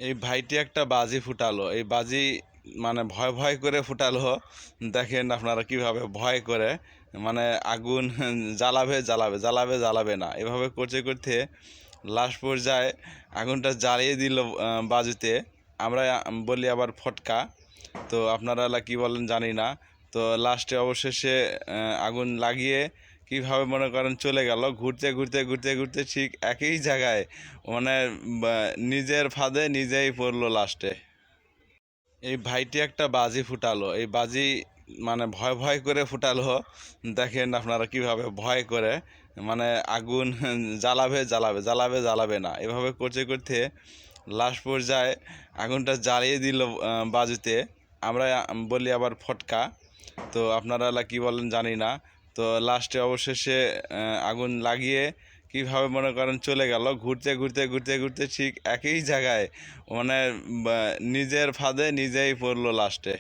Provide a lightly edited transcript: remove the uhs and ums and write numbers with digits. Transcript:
এই ভাইটি একটা বাজি ফুটালো। এই বাজি মানে ভয় ভয় করে ফুটালো। দেখেন আপনারা কিভাবে ভয় করে মানে আগুন জ্বালাবে জ্বালাবে জ্বালাবে জ্বালাবে না, এভাবে করতে করতে লাস্ট পর্যায়ে আগুনটা জ্বালিয়ে দিল বাজুতে। আমরা বলি আবার ফটকা, তো আপনারা এলা কি বলেন জানি না। তো লাস্টে অবশেষে আগুন লাগিয়ে কিভাবে মনে করেন চলে গেল, ঘুরতে ঘুরতে ঘুরতে ঘুরতে ঠিক একই জায়গায় মানে নিজের ফাঁদে নিজেই পড়লো লাস্টে। এই ভাইটি একটা বাজি ফুটালো। এই বাজি মানে ভয় ভয় করে ফুটালো। দেখেন আপনারা কিভাবে ভয় করে মানে আগুন জ্বালাবে জ্বালাবে জ্বালাবে জ্বালাবে না, এভাবে করতে করতে লাস্ট পর্যায়ে আগুনটা জ্বালিয়ে দিল বাজুতে। আমরা বলি আবার ফটকা, তো আপনারা এলা কি বলেন জানি না। তো লাস্টে অবশেষে আগুন লাগিয়ে কিভাবে মনে করেন চলে গেল, ঘুরতে ঘুরতে ঘুরতে ঘুরতে ঠিক একই জায়গায় মানে নিজের ফাঁদে নিজেই পড়লো লাস্টে।